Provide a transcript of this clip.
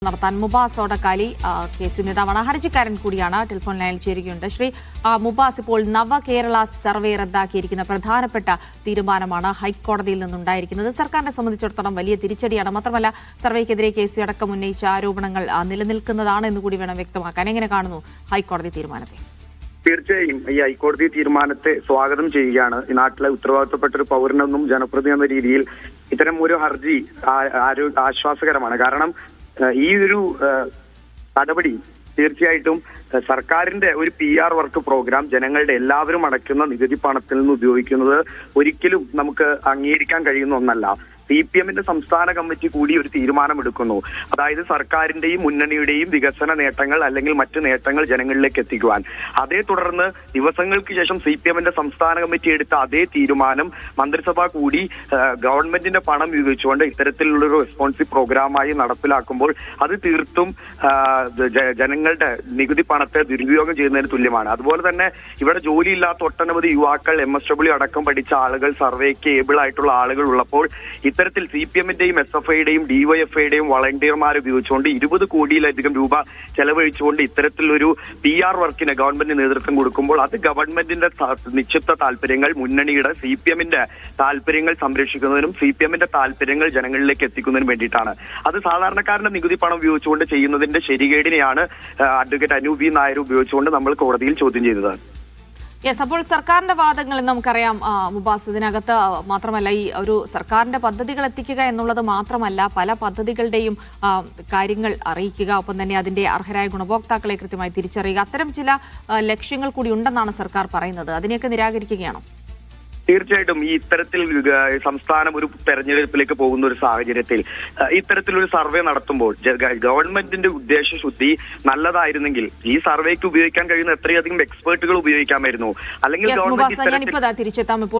നടത്താൻ മുബാസ് ഓടക്കാലി കേസ് നേതാവാണ്, ഹർജിക്കാരൻ കൂടിയാണ്. ടെലിഫോൺ ലൈനിൽ ചേരുകയുണ്ട്. ശ്രീ മുബാസ്, ഇപ്പോൾ നവകേരള സർവേ റദ്ദാക്കിയിരിക്കുന്ന പ്രധാനപ്പെട്ട തീരുമാനമാണ് ഹൈക്കോടതിയിൽ നിന്നുണ്ടായിരിക്കുന്നത്. സർക്കാരിനെ സംബന്ധിച്ചിടത്തോളം വലിയ തിരിച്ചടിയാണ്. മാത്രമല്ല, സർവേക്കെതിരെ കേസ് അടക്കം ഉന്നയിച്ച ആരോപണങ്ങൾ നിലനിൽക്കുന്നതാണ് എന്നുകൂടി വേണം വ്യക്തമാക്കാൻ. എങ്ങനെ കാണുന്നു ഹൈക്കോടതി തീരുമാനത്തെ? തീർച്ചയായും ഈ ഹൈക്കോടതി തീരുമാനത്തെ സ്വാഗതം ചെയ്യുകയാണ്. ഈ നാട്ടിലെ ഉത്തരവാദിത്തപ്പെട്ട ഒരു പൗരനെന്നും ജനപ്രതിനിധി എന്ന രീതിയിൽ ഇത്തരം ഒരു ഹർജി ആശ്വാസകരമാണ്. കാരണം ഈ ഒരു നടപടി തീർച്ചയായിട്ടും സർക്കാരിന്റെ ഒരു PR വർക്ക് പ്രോഗ്രാം ജനങ്ങളുടെ എല്ലാവരും അടയ്ക്കുന്ന നികുതി പണത്തിൽ നിന്ന് ഉപയോഗിക്കുന്നത് ഒരിക്കലും നമുക്ക് അംഗീകരിക്കാൻ കഴിയുന്ന ഒന്നല്ല. CPM-ന്റെ സംസ്ഥാന കമ്മിറ്റി കൂടി ഒരു തീരുമാനമെടുക്കുന്നു. അതായത് സർക്കാരിന്റെയും മുന്നണിയുടെയും വികസന നേട്ടങ്ങൾ അല്ലെങ്കിൽ മറ്റു നേട്ടങ്ങൾ ജനങ്ങളിലേക്ക് എത്തിക്കുവാൻ. അതേ തുടർന്ന് ദിവസങ്ങൾക്ക് ശേഷം CPM-ന്റെ സംസ്ഥാന കമ്മിറ്റി എടുത്ത അതേ തീരുമാനം മന്ത്രിസഭ കൂടി ഗവൺമെന്റിന്റെ പണം ഉപയോഗിച്ചുകൊണ്ട് ഇത്തരത്തിലുള്ളൊരു റെസ്പോൺസീവ് പ്രോഗ്രാമായി നടപ്പിലാക്കുമ്പോൾ അത് തീർത്തും ജനങ്ങളുടെ നികുതി പണത്തെ ദുരുപയോഗം ചെയ്യുന്നതിന് തുല്യമാണ്. അതുപോലെ തന്നെ ഇവിടെ ജോലിയില്ലാത്ത ഒട്ടനവധി യുവാക്കൾ, MSW അടക്കം പഠിച്ച ആളുകൾ, സർവേക്ക് ഏബിൾ ആയിട്ടുള്ള ആളുകൾ ഉള്ളപ്പോൾ ഇത്തരത്തിൽ CPM-ന്റെയും SFI-യുടെയും DYFI-യുടെയും വളണ്ടിയർമാരെ ഉപയോഗിച്ചുകൊണ്ട് 20 കോടിയിലധികം രൂപ ചെലവഴിച്ചുകൊണ്ട് ഇത്തരത്തിലൊരു PR വർക്കിന് ഗവൺമെന്റ് നേതൃത്വം കൊടുക്കുമ്പോൾ അത് ഗവൺമെന്റിന്റെ നിശ്ചിത താല്പര്യങ്ങൾ, മുന്നണിയുടെ CPM-ന്റെ താല്പര്യങ്ങൾ സംരക്ഷിക്കുന്നതിനും CPM-ന്റെ താല്പര്യങ്ങൾ ജനങ്ങളിലേക്ക് എത്തിക്കുന്നതിനും വേണ്ടിയിട്ടാണ്. അത് സാധാരണക്കാരന്റെ നികുതി പണം ഉപയോഗിച്ചുകൊണ്ട് ചെയ്യുന്നതിന്റെ ശരികേടിനെയാണ് അഡ്വക്കേറ്റ് അനൂപ് നായർ ഉപയോഗിച്ചുകൊണ്ട് നമ്മൾ കോടതിയിൽ ചോദ്യം ചെയ്തത്. യെസ്, അപ്പോൾ സർക്കാരിന്റെ വാദങ്ങൾ നമുക്കറിയാം മുബാസ്. ഇതിനകത്ത് മാത്രമല്ല, ഈ ഒരു സർക്കാരിന്റെ പദ്ധതികൾ എത്തിക്കുക എന്നുള്ളത് മാത്രമല്ല, പല പദ്ധതികളുടെയും കാര്യങ്ങൾ അറിയിക്കുക, ഒപ്പം തന്നെ അതിന്റെ അർഹരായ ഗുണഭോക്താക്കളെ കൃത്യമായി തിരിച്ചറിയുക, അത്തരം ചില ലക്ഷ്യങ്ങൾ കൂടി ഉണ്ടെന്നാണ് സർക്കാർ പറയുന്നത്. അതിനെയൊക്കെ നിരാകരിക്കുകയാണോ? തീർച്ചയായിട്ടും ഈ ഇത്തരത്തിൽ സംസ്ഥാനം ഒരു തെരഞ്ഞെടുപ്പിലേക്ക് പോകുന്ന ഒരു സാഹചര്യത്തിൽ ഇത്തരത്തിലൊരു സർവേ നടത്തുമ്പോൾ ഗവൺമെന്റിന്റെ ഉദ്ദേശശുദ്ധി നല്ലതായിരുന്നെങ്കിൽ ഈ സർവേക്ക് ഉപയോഗിക്കാൻ കഴിയുന്ന എത്രയധികം എക്സ്പേർട്ടുകൾ ഉപയോഗിക്കാമായിരുന്നു. അല്ലെങ്കിൽ ഞാനിപ്പോ തിരിച്ചെത്താം. ഇപ്പോൾ